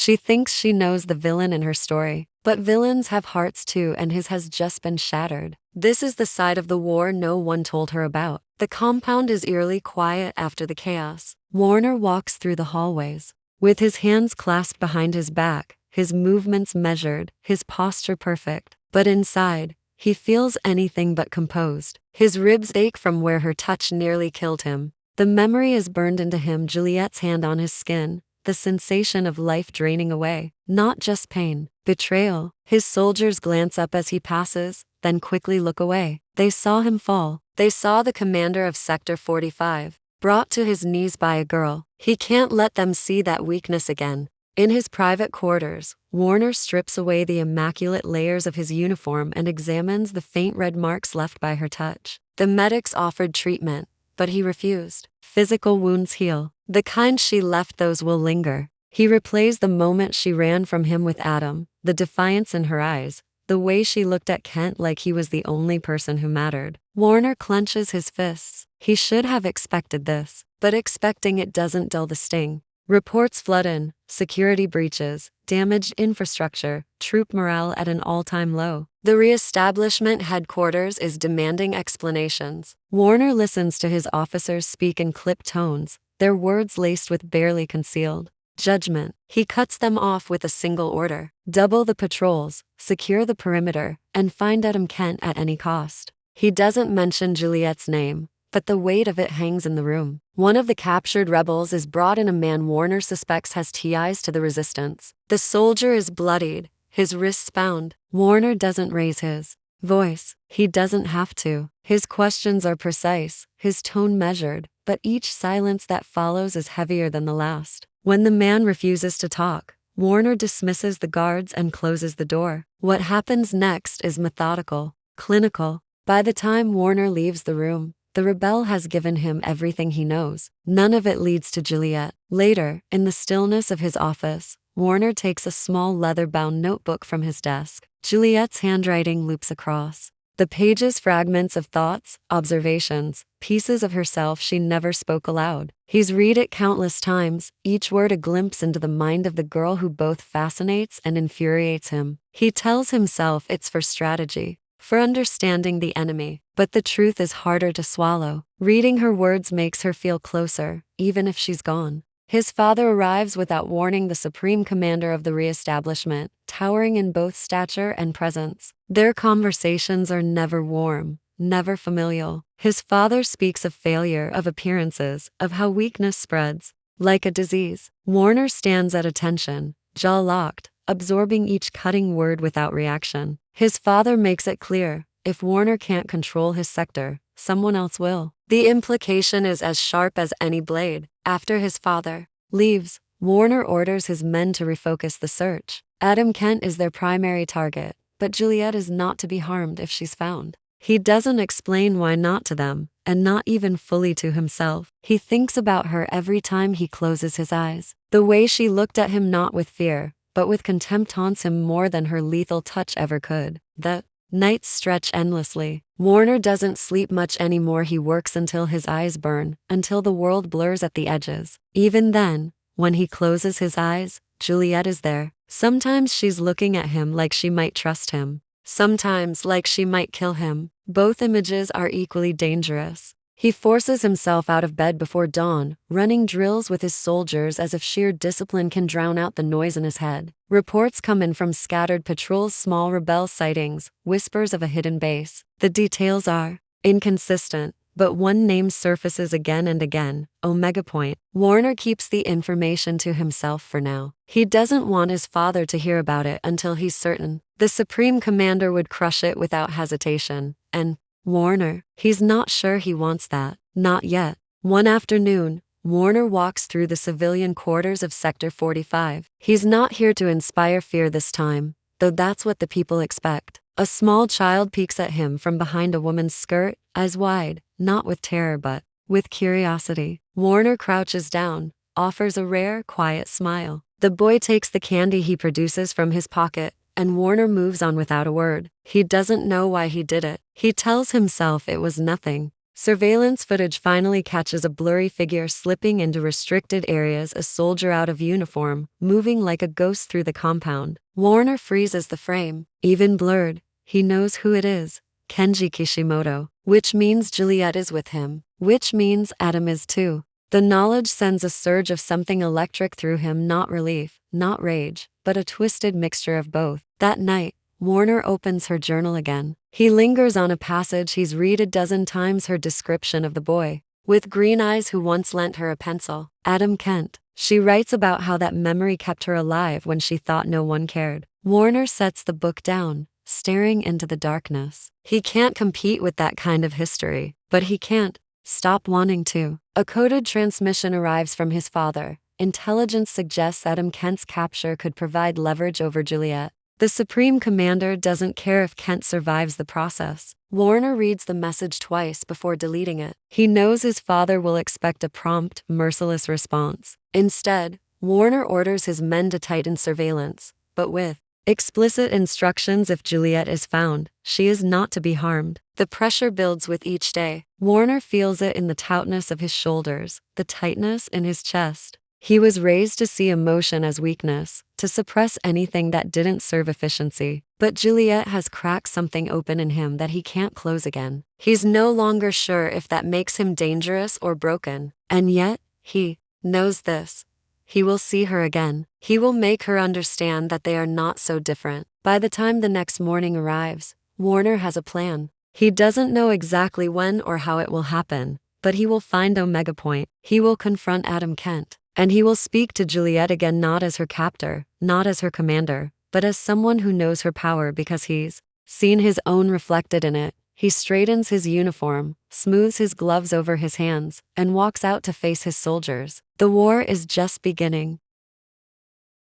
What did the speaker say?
She thinks she knows the villain in her story. But villains have hearts too, and his has just been shattered. This is the side of the war no one told her about. The compound is eerily quiet after the chaos. Warner walks through the hallways. With his hands clasped behind his back, his movements measured, his posture perfect. But inside, he feels anything but composed. His ribs ache from where her touch nearly killed him. The memory is burned into him, Juliet's hand on his skin, the sensation of life draining away. Not just pain, betrayal. His soldiers glance up as he passes, then quickly look away. They saw him fall. They saw the commander of Sector 45, brought to his knees by a girl. He can't let them see that weakness again. In his private quarters, Warner strips away the immaculate layers of his uniform and examines the faint red marks left by her touch. The medics offered treatment, but he refused. Physical wounds heal. The kind she left, those will linger. He replays the moment she ran from him with Adam, the defiance in her eyes, the way she looked at Kent like he was the only person who mattered. Warner clenches his fists. He should have expected this, but expecting it doesn't dull the sting. Reports flood in, security breaches, damaged infrastructure, troop morale at an all-time low. The re-establishment headquarters is demanding explanations. Warner listens to his officers speak in clipped tones, their words laced with barely concealed judgment. He cuts them off with a single order: double the patrols, secure the perimeter, and find Adam Kent at any cost. He doesn't mention Juliet's name, but the weight of it hangs in the room. One of the captured rebels is brought in, a man Warner suspects has ties to the resistance. The soldier is bloodied, his wrists bound. Warner doesn't raise his voice. He doesn't have to. His questions are precise, his tone measured, but each silence that follows is heavier than the last. When the man refuses to talk, Warner dismisses the guards and closes the door. What happens next is methodical, clinical. By the time Warner leaves the room, the rebel has given him everything he knows. None of it leads to Juliet. Later, in the stillness of his office, Warner takes a small leather-bound notebook from his desk. Juliet's handwriting loops across the pages, fragments of thoughts, observations, pieces of herself she never spoke aloud. He's read it countless times, each word a glimpse into the mind of the girl who both fascinates and infuriates him. He tells himself it's for strategy, for understanding the enemy, but the truth is harder to swallow. Reading her words makes her feel closer, even if she's gone. His father arrives without warning, the supreme commander of the re-establishment, towering in both stature and presence. Their conversations are never warm, never familial. His father speaks of failure, of appearances, of how weakness spreads like a disease. Warner stands at attention, jaw locked, absorbing each cutting word without reaction. His father makes it clear, if Warner can't control his sector, someone else will. The implication is as sharp as any blade. After his father leaves, Warner orders his men to refocus the search. Adam Kent is their primary target, but Juliet is not to be harmed if she's found. He doesn't explain why not to them, and not even fully to himself. He thinks about her every time he closes his eyes. The way she looked at him, not with fear, but with contempt, haunts him more than her lethal touch ever could. The nights stretch endlessly. Warner doesn't sleep much anymore. He works until his eyes burn, until the world blurs at the edges. Even then, when he closes his eyes, Juliet is there. Sometimes she's looking at him like she might trust him. Sometimes like she might kill him. Both images are equally dangerous. He forces himself out of bed before dawn, running drills with his soldiers as if sheer discipline can drown out the noise in his head. Reports come in from scattered patrols, small rebel sightings, whispers of a hidden base. The details are inconsistent, but one name surfaces again and again: Omega Point. Warner keeps the information to himself for now. He doesn't want his father to hear about it until he's certain the Supreme Commander would crush it without hesitation, and Warner, he's not sure he wants that. Not yet. One afternoon, Warner walks through the civilian quarters of Sector 45. He's not here to inspire fear this time, though that's what the people expect. A small child peeks at him from behind a woman's skirt, eyes wide, not with terror but with curiosity. Warner crouches down, offers a rare, quiet smile. The boy takes the candy he produces from his pocket, and Warner moves on without a word. He doesn't know why he did it. He tells himself it was nothing. Surveillance footage finally catches a blurry figure slipping into restricted areas, a soldier out of uniform, moving like a ghost through the compound. Warner freezes the frame. Even blurred, he knows who it is. Kenji Kishimoto. Which means Juliet is with him. Which means Adam is too. The knowledge sends a surge of something electric through him, not relief, not rage, but a twisted mixture of both. That night, Warner opens her journal again. He lingers on a passage he's read a dozen times, her description of the boy with green eyes who once lent her a pencil. Adam Kent. She writes about how that memory kept her alive when she thought no one cared. Warner sets the book down, staring into the darkness. He can't compete with that kind of history, but he can't stop wanting to. A coded transmission arrives from his father. Intelligence suggests Adam Kent's capture could provide leverage over Juliet. The Supreme Commander doesn't care if Kent survives the process. Warner reads the message twice before deleting it. He knows his father will expect a prompt, merciless response. Instead, Warner orders his men to tighten surveillance, but with explicit instructions: if Juliet is found, she is not to be harmed. The pressure builds with each day. Warner feels it in the tautness of his shoulders, the tightness in his chest. He was raised to see emotion as weakness, to suppress anything that didn't serve efficiency. But Juliet has cracked something open in him that he can't close again. He's no longer sure if that makes him dangerous or broken. And yet, he knows this. He will see her again. He will make her understand that they are not so different. By the time the next morning arrives, Warner has a plan. He doesn't know exactly when or how it will happen, but he will find Omega Point. He will confront Adam Kent. And he will speak to Juliet again, not as her captor, not as her commander, but as someone who knows her power because he's seen his own reflected in it. He straightens his uniform, smooths his gloves over his hands, and walks out to face his soldiers. The war is just beginning.